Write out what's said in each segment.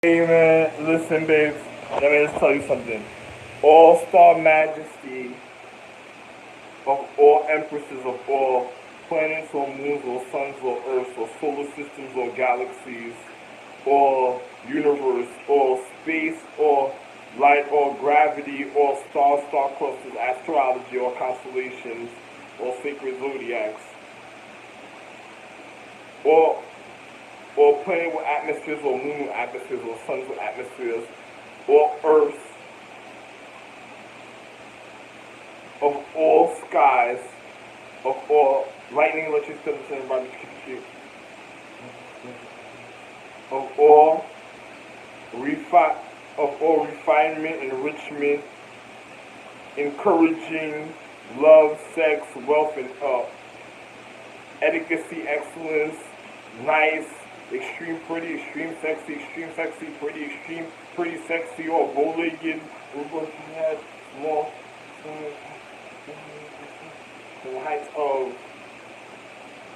Hey man, listen babes, let me just tell you something. All-star majesty of all empresses of all planets or moons or suns or earths or solar systems or galaxies or universe or space or light or gravity or star clusters, astrology or constellations or sacred zodiacs or planet with atmospheres or moon with atmospheres or suns with atmospheres or earths of all skies, of all lightning, electric, thunder, and barbecue, of all refinement, enrichment, encouraging, love, sex, wealth, and etiquette, excellence, nice, extreme pretty, extreme sexy, pretty, extreme pretty, sexy, or bow-legged, small,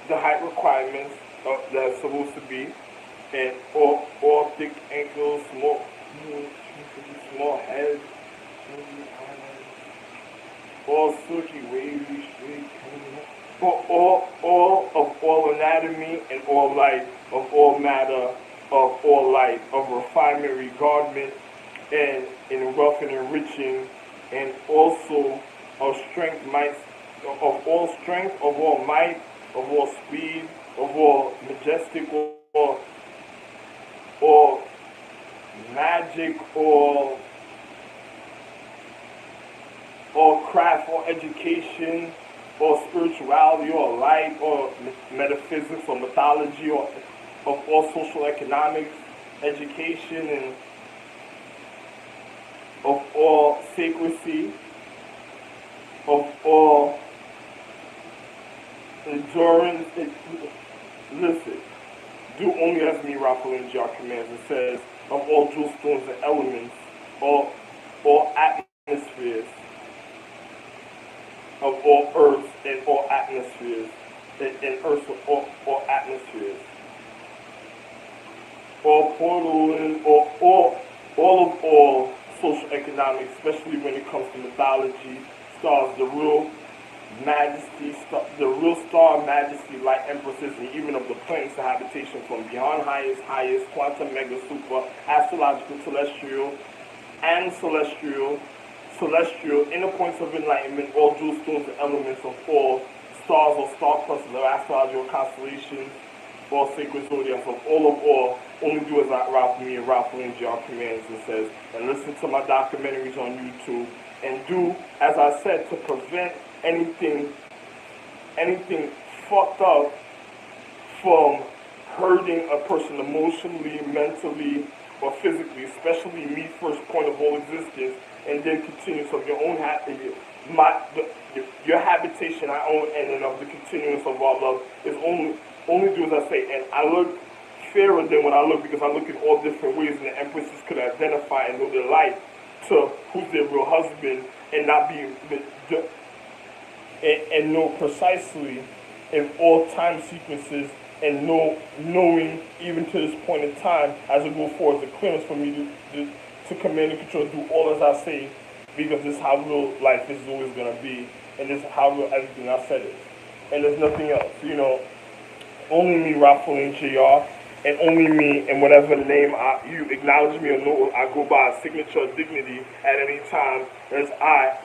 the height requirements that's supposed to be, and all thick ankles, small head, all silky, wavy, straight, all anatomy and all light, of all matter, of all light, of refinement, regardment, and in wealth and enriching, and also of strength, might, of all strength, of all might, of all speed, of all majestic, or magic, or craft, or education, or spirituality, or light, or metaphysics, or mythology, or of all social economics, education, and of all sacredcy, of all endurance. Listen, do only as me, rAlALANNe, cAMMANds. It says, of all jewel stones and elements, all atmospheres, of all earths and all atmospheres, and earths of all atmospheres, all portal, all social economics, especially when it comes to mythology, stars, the real majesty, the real star majesty, light empresses, and even of the planets of habitation from beyond highest, quantum, mega, super, astrological, celestial, and celestial, inner points of enlightenment, all jewel stones and elements of all stars or star clusters of astrological constellations, all sacred zodiacs of all, only do as rAlALANNe, cAMMANds, and says, and listen to my documentaries on YouTube, and do, as I said, to prevent anything fucked up from hurting a person emotionally, mentally, or physically, especially me, first point of all existence, and then continue. So your own your habitation, I own, and then of the continuance of our love is only do as I say. And I look fairer than when I look, because I look in all different ways, and the empresses could identify and know their light to who's their real husband, and not be and know precisely in all time sequences, and knowing even to this point in time as we go forward, the clearance for me to command and control, do all as I say, because this is how real life is always going to be, and this is how real everything I said is. And there's nothing else, only me, rAlALANNe, JR, and only me, and whatever name you acknowledge me or know, I go by a signature of dignity at any time, as I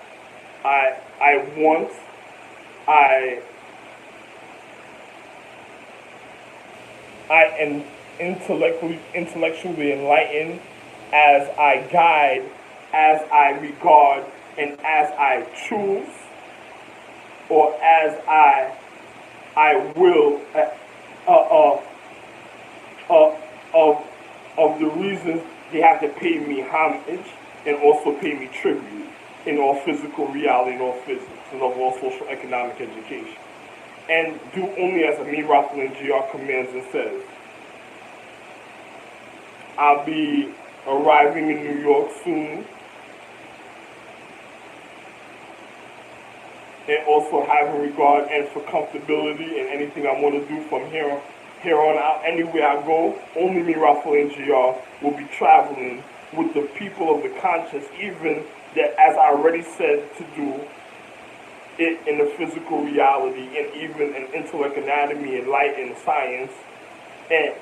am intellectually enlightened, as I guide, as I regard, and as I choose, or as I will, of the reasons they have to pay me homage and also pay me tribute in all physical reality, in all physics, and of all social economic education. And do only as me, rAlALANNe, cAMMANds, and says. I'll be arriving in New York soon, and also having regard and for comfortability and anything I want to do from here on out. Anywhere I go, only me, rAlALANNe, will be traveling. with the people of the conscience, even that, as I already said, to do it in the physical reality and even in intellect, anatomy, and light and science, and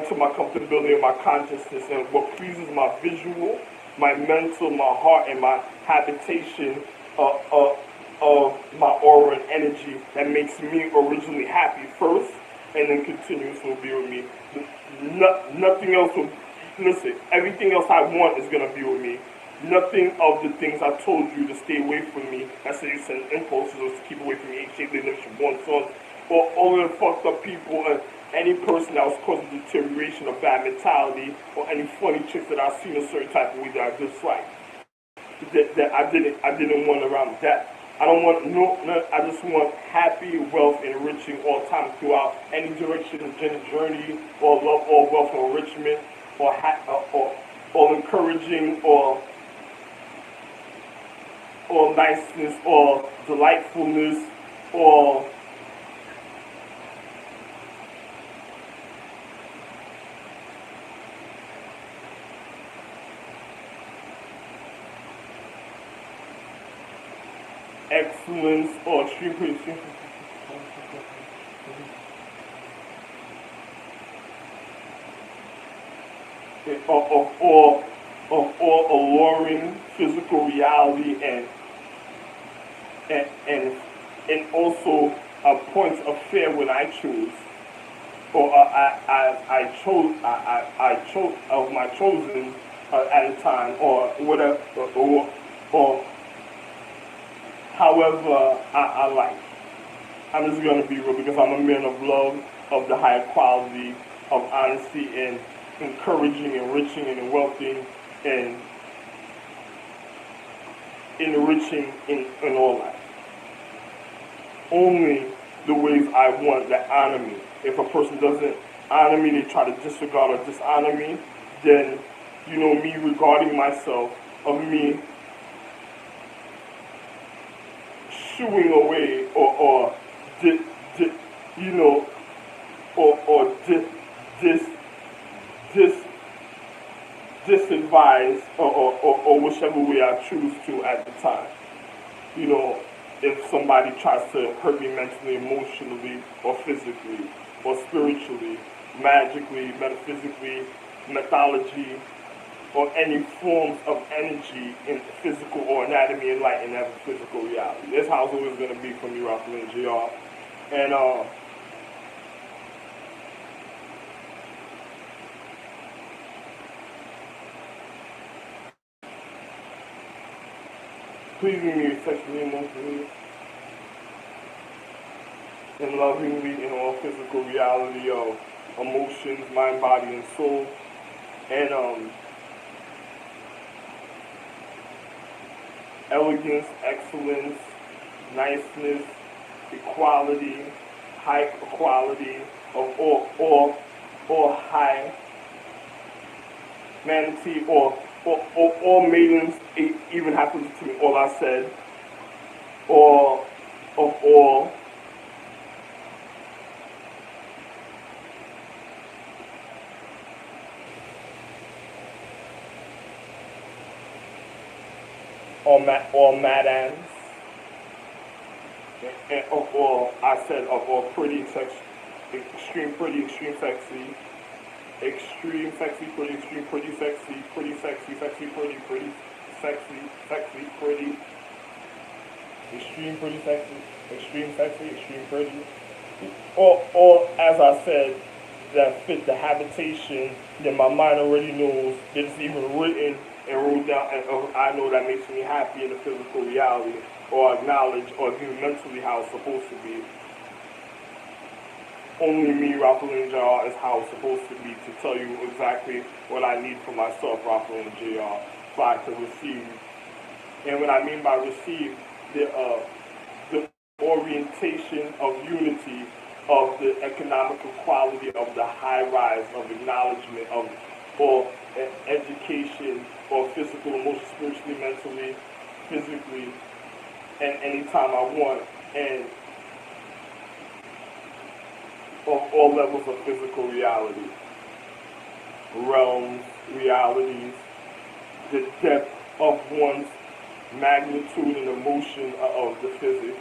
to my comfortability and my consciousness, and what pleases my visual, my mental, my heart, and my habitation of my aura and energy that makes me originally happy first, and then continues to be with me. Nothing else will, listen, everything else I want is going to be with me. Nothing of the things I told you to stay away from me, that's how you send impulses or to keep away from me, shape they live from one source, or all the fucked up people, and any person that was causing deterioration or bad mentality, or any funny chicks that I've seen a certain type of way that I dislike. That I didn't want around that. I don't want I just want happy, wealth, enriching all time throughout any direction, journey, or love, or wealth, or enrichment, or encouraging, or niceness, or delightfulness, or excellence, or extreme of all alluring physical reality, and also points of fear when I choose, or I chose of my chosen at a time, or whatever, or however I like. I'm just going to be real, because I'm a man of love, of the higher quality, of honesty, and encouraging, enriching, and wealthing, and enriching in all life. Only the ways I want that honor me. If a person doesn't honor me, they try to disregard or dishonor me, then, you know, me regarding myself, of me shooing away, or you know, or disadvise, or whichever way I choose to at the time. You know, if somebody tries to hurt me mentally, emotionally, or physically, or spiritually, magically, metaphysically, mythology, or any forms of energy in physical or anatomy and light and have a physical reality. That's how it's always going to be for me, rAlALANNe Jr. And pleasing me sexually, emotionally, and lovingly in all physical reality of emotions, mind, body, and soul. And elegance, excellence, niceness, equality, high equality of all high humanity, or all maidens, it even happens to me, all I said, or of all all madams, and of all, I said, of all pretty, extreme pretty, extreme sexy, extreme sexy, pretty, extreme pretty, sexy, sexy, pretty, sexy, pretty, extreme pretty, sexy, extreme pretty, or as I said, that fit the habitation that my mind already knows, that it's even written and wrote down, and I know that makes me happy in the physical reality, or acknowledge, or view mentally how it's supposed to be. Only me, rAlALANNe Jr. is how it's supposed to be, to tell you exactly what I need for myself, rAlALANNe Jr., so I can receive. And when I mean by receive, the orientation of unity, of the economical quality of the high rise, of acknowledgement, of or education, or physical, emotionally, spiritually, mentally, physically, and anytime I want, and of all levels of physical reality, realms, realities, the depth of one's magnitude and emotion of the physics.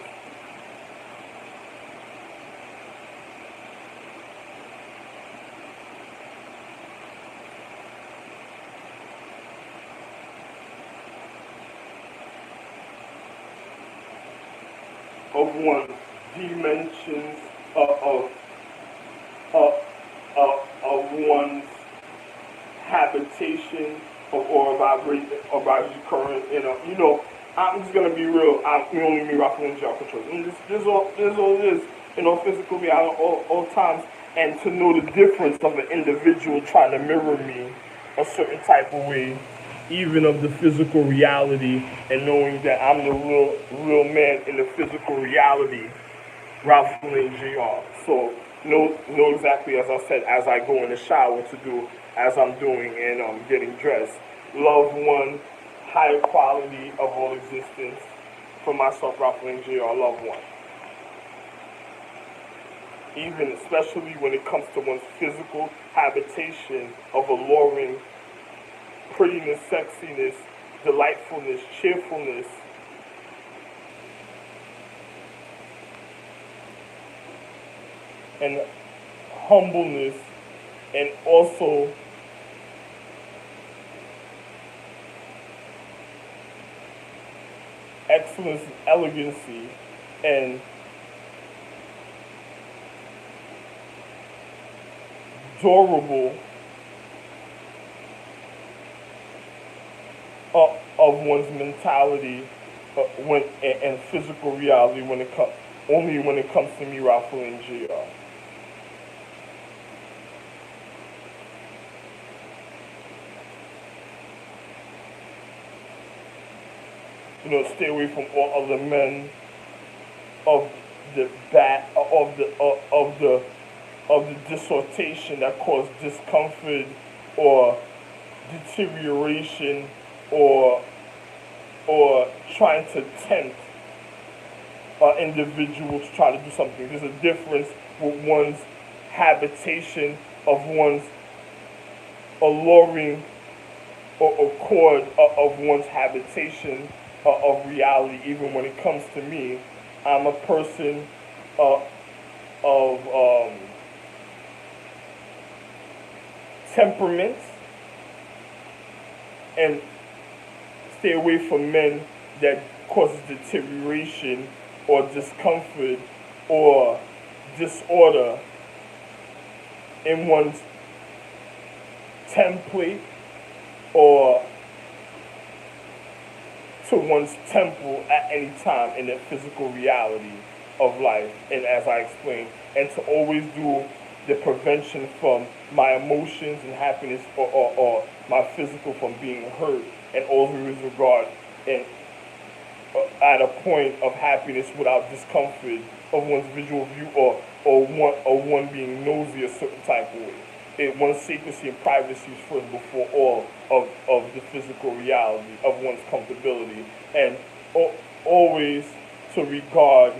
Of one's dimensions of one's habitation or vibration or vibration current. I'm just gonna be real. We only mean rAlPH control. And this all it is. Physical reality all times, and to know the difference of an individual trying to mirror me a certain type of way, even of the physical reality, and knowing that I'm the real man in the physical reality, rAlPH Jr. So know exactly, as I said, as I go in the shower to do as I'm doing and getting dressed. Love one, higher quality of all existence. For myself, rAlPH Jr. Love one. Even especially when it comes to one's physical habitation of alluring prettiness, sexiness, delightfulness, cheerfulness, and humbleness, and also excellence, elegancy, and durable of one's mentality and physical reality when it comes to me, rAlPH Jr. Stay away from all other men of the dissortation that cause discomfort or deterioration or trying to tempt an individual to try to do something. There's a difference with one's habitation of one's alluring or accord of one's habitation of reality. Even when it comes to me, I'm a person of temperament, and stay away from men that causes deterioration or discomfort or disorder in one's template or to one's temple at any time in the physical reality of life. And as I explained, and to always do the prevention from my emotions and happiness or my physical from being hurt, and always regard and at a point of happiness without discomfort of one's visual view or one being nosy a certain type of way. One's secrecy and privacy is first before all of the physical reality of one's comfortability, and always to regard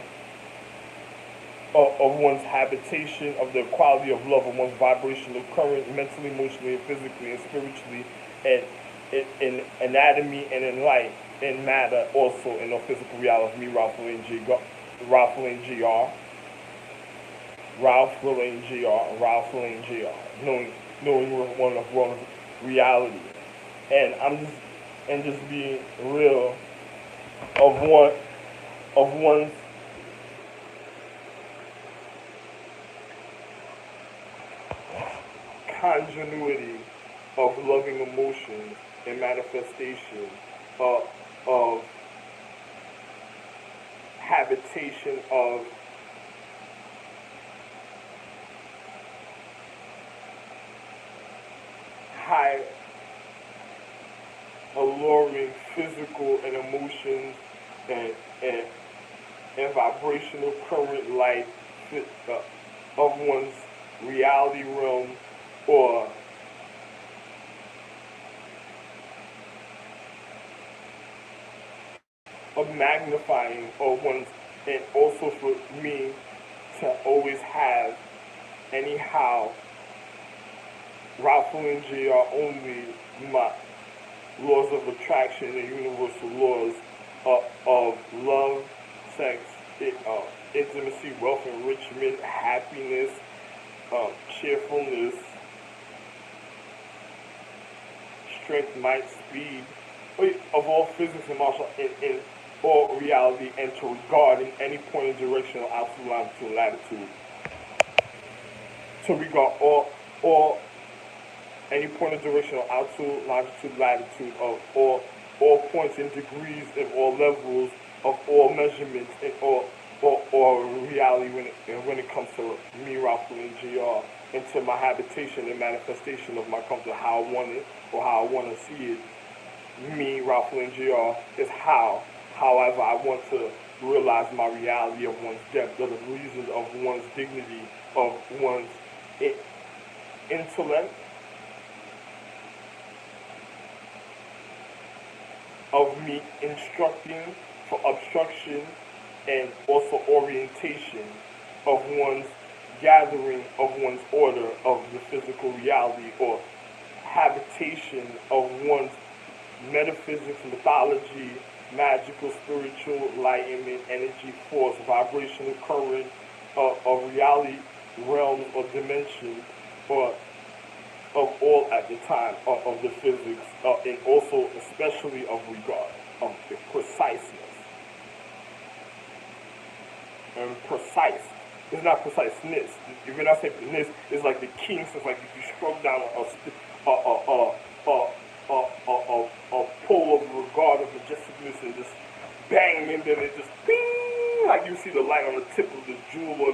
of one's habitation, of the quality of love, of one's vibrational current, mentally, emotionally, and physically, and spiritually, and in anatomy and in light, in matter, also in the physical reality of me, rAlPH Jr., rAlPH Jr., knowing one of one's reality, and just being real of one's continuity of loving emotions and manifestation of habitation of high alluring physical and emotions and vibrational current light of one's reality realm, or of magnifying of one's, and also for me to always have anyhow rAlPH Jr. only laws of attraction, and universal laws of love, sex, intimacy, wealth, enrichment, happiness, cheerfulness, strength, might, speed, of all physics and martial in all reality, and to regard in any point of direction or absolute longitude and latitude. To regard all any point of direction or altitude, longitude, latitude of all points and degrees of all levels of all measurements and or reality when it comes to me, rAlPH, and GR, into my habitation and manifestation of my comfort, how I want it or how I want to see it. Me, rAlPH, and GR is how. However, I want to realize my reality of one's depth, of the reasons of one's dignity, of one's intellect, of me instructing for obstruction and also orientation of one's gathering of one's order of the physical reality or habitation of one's metaphysics, mythology, magical, spiritual, enlightenment, energy, force, vibrational current of reality, realms or dimensions, or of all at the time of the physics, and also especially of regard, of the preciseness. And precise. It's not preciseness. When I say ness, it's like the kinks. It's like if you stroke down a pole of regard of majesticness and just bang, and then it just bing, like you see the light on the tip of the jewel or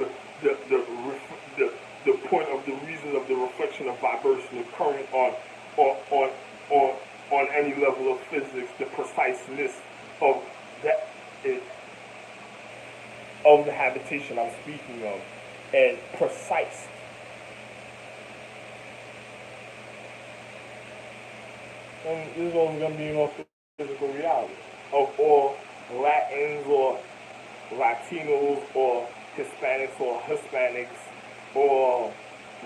the point of the reason of the reflection of vibration, the current on any level of physics, the preciseness of that. Of the habitation I'm speaking of, and precise. And this is all going to be in physical reality of all Latins or Latinos or Hispanics or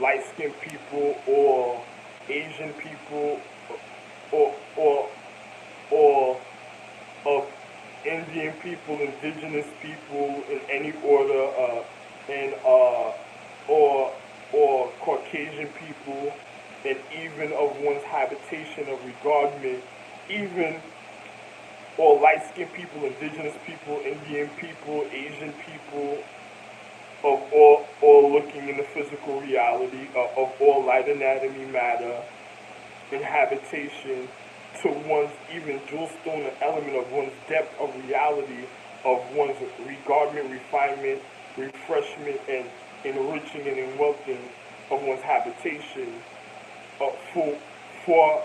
light-skinned people or Asian people or of Indian people, indigenous people in any order, or Caucasian people, and even of one's habitation of regardment, even or light-skinned people, indigenous people, Indian people, Asian people, of all looking in the physical reality of all light, anatomy, matter, and habitation, to one's even jewel stone, an element of one's depth of reality, of one's regardment, refinement, refreshment, and enriching and enwelting of one's habitation, for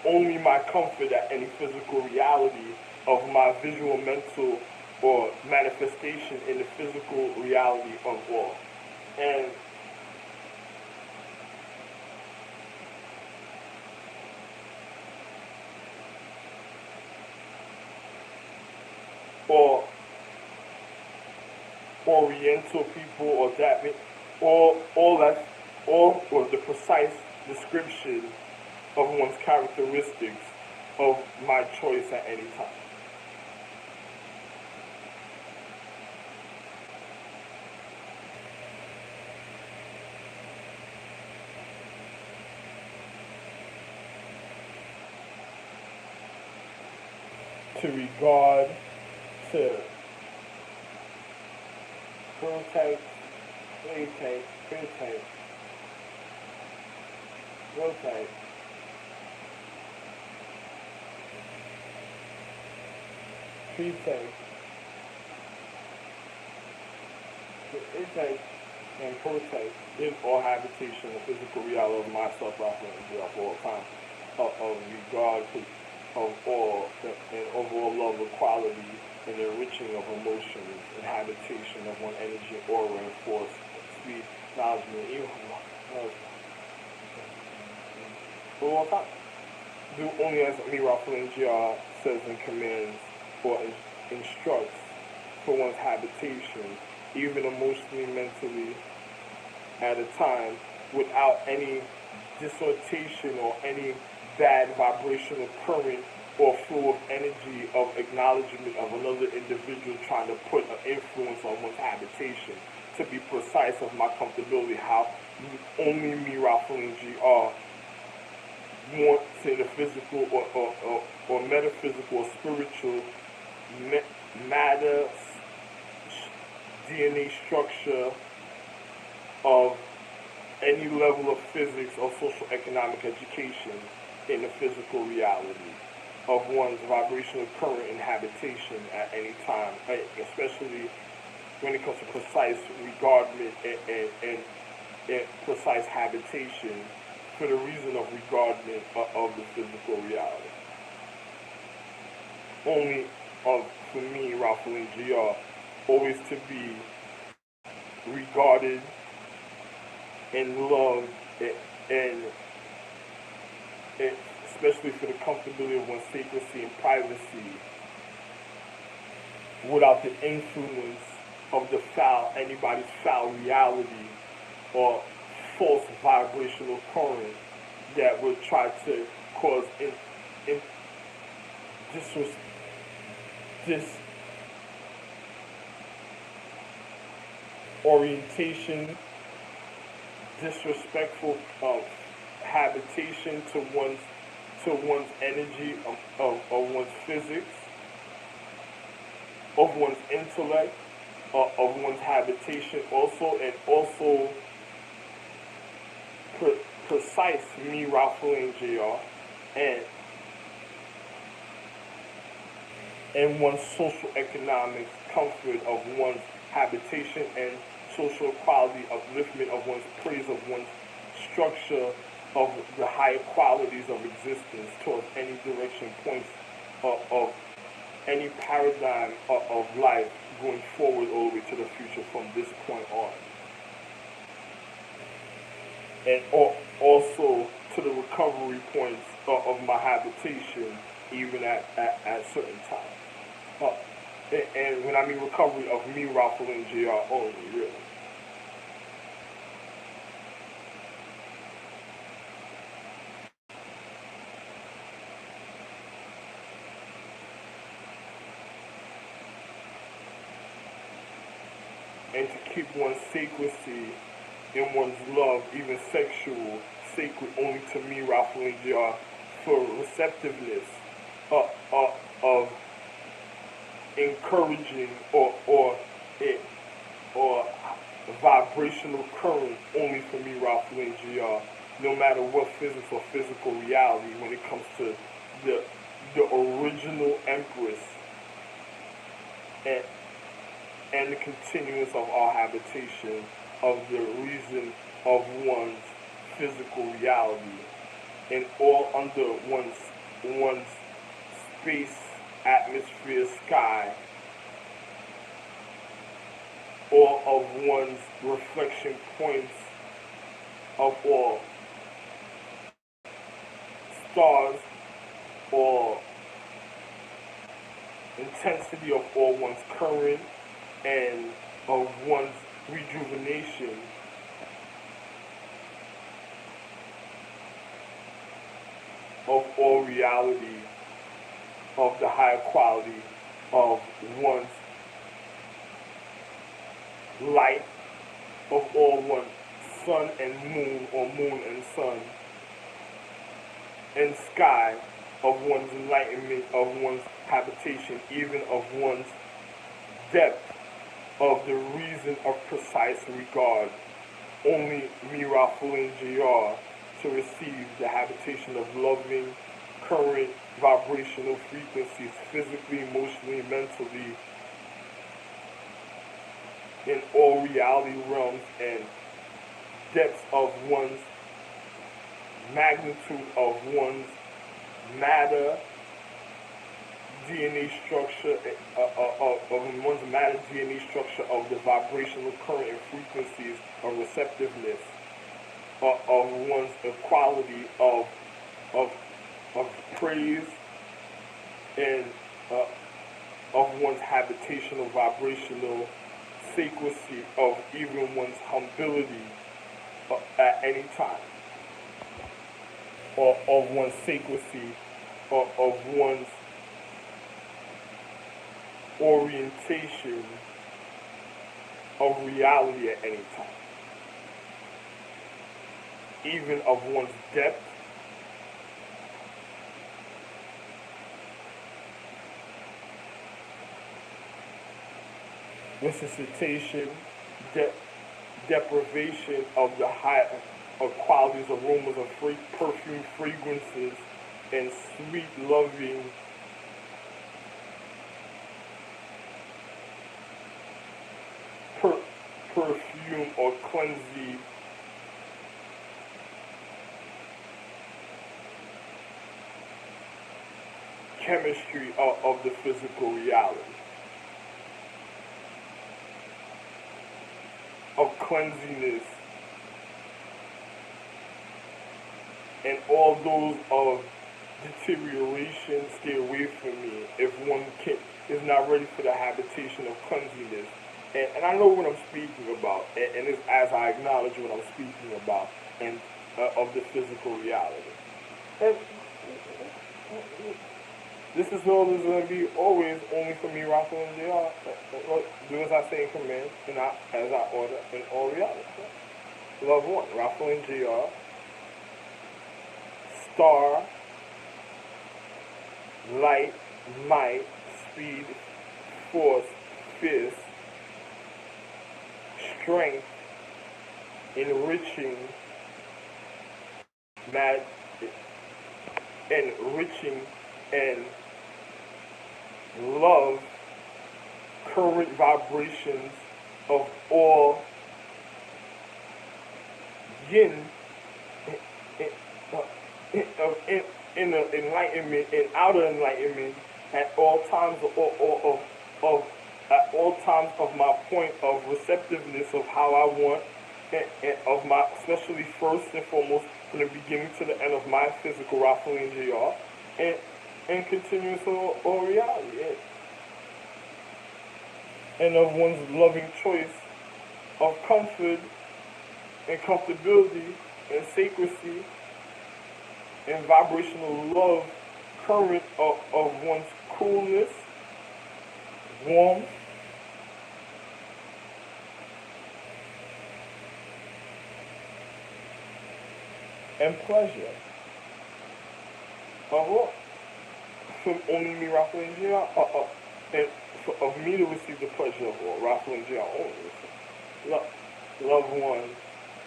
only my comfort at any physical reality of my visual, mental, or manifestation in the physical reality of all. And or Oriental people, or that, or the precise description of one's characteristics of my choice at any time. To regard, to prototype, prototype, prototype, prototype, prototype, prototype, and prototype is all habitation of physical reality of myself, rAlPH, for all time, of regard to of all and overall love, equality, and enriching of emotions, and habitation of one energy, aura, and force, speed, knowledge, and evil. For all time. Do only as me, rAlPH, and GR says and commands or instructs for one's habitation, even emotionally, mentally, at a time, without any dissortation or any bad vibrational current or flow of energy of acknowledgement of another individual trying to put an influence on one's habitation. To be precise of my comfortability, how only me, rAlANNe, wants in the physical or metaphysical or spiritual matter, DNA structure of any level of physics or social economic education in the physical reality of one's vibrational current and habitation at any time, especially when it comes to precise regardment and precise habitation for the reason of regardment of the physical reality. Only for me, rAlANNe, always to be regarded and loved and especially for the comfortability of one's secrecy and privacy without the influence of the anybody's foul reality or false vibrational current that would try to cause disorientation, disrespectful habitation to one's energy of one's physics, of one's intellect, of one's habitation also, and also precise me, rAlANNe, and one's social economic comfort of one's habitation and social equality, upliftment of one's praise of one's structure of the higher qualities of existence towards any direction points of any paradigm of life going forward all the way to the future from this point on. And also to the recovery points of my habitation even at certain times. And when I mean recovery of me, rAlANNe, only, really. And to keep one's sacredcy in one's love, even sexual, sacred only to me, rAlANNe, for receptiveness of encouraging or vibrational current only for me, rAlANNe, no matter what physics or physical reality when it comes to the original eMPress and the continuance of our habitation of the reason of one's physical reality and all under one's space, atmosphere, sky, all of one's reflection points of all stars or intensity of all one's current and of one's rejuvenation of all reality of the higher quality of one's light of all one's sun and moon or moon and sun and sky of one's enlightenment of one's habitation even of one's depth of the reason of precise regard. Only me, rAlANNe, to receive the habitation of loving, current, vibrational frequencies, physically, emotionally, mentally, in all reality realms and depths of one's magnitude of one's matter, DNA structure of one's matter DNA structure of the vibrational current and frequencies of receptiveness of one's equality of praise and of one's habitational vibrational sacredcy of even one's humility at any time. or of one's sacredcy, or of one's orientation of reality at any time, even of one's depth, necessitation, deprivation of the high of qualities, aromas of perfume, fragrances, and sweet, loving perfume or cleansing chemistry of the physical reality, of cleansiness, and all those of deterioration. Stay away from me if one is not ready for the habitation of cleansiness. And I know what I'm speaking about, and it's as I acknowledge what I'm speaking about, and of the physical reality. And this is all that's going to be always only for me, Raphael and JR. Do as I say in command, and as I order in all reality. Love one, Raphael and JR. Star, light, might, speed, force, fierce, strength, enriching, enriching, and love, current vibrations of all yin, of inner enlightenment and outer enlightenment at all times, at all times of my point of receptiveness of how I want, and of my, especially first and foremost, from the beginning to the end of my physical Raphael and JR, and continuous all reality, and of one's loving choice of comfort and comfortability and sacredcy and vibrational love, current of one's coolness, warmth, and pleasure of what? From only me, Raphael and JR, and of me to receive the pleasure of all, Raphael and JR only. Love one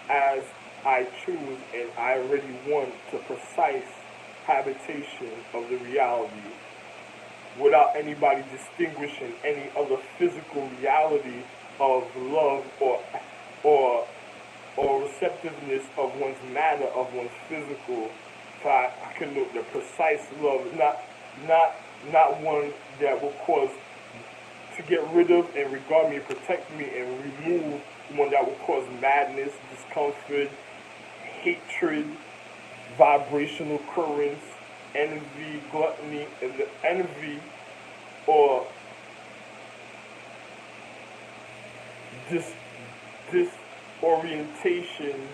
as I choose, and I already want the precise habitation of the reality without anybody distinguishing any other physical reality of love or receptiveness of one's matter, of one's physical. So I can know the precise love, not one that will cause to get rid of and regard me, protect me, and remove one that will cause madness, discomfort, hatred, vibrational currents, envy, gluttony, and the envy or disorientation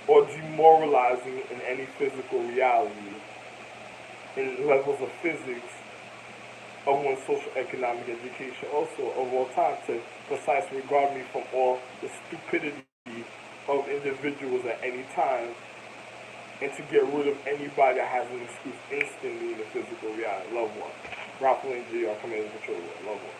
or demoralizing in any physical reality in levels of physics of one's social economic education, also of all time, to precisely regard me from all the stupidity of individuals at any time, and to get rid of anybody that has an excuse instantly in the physical reality. Love one. Raphael and JR, command and control one. Love one.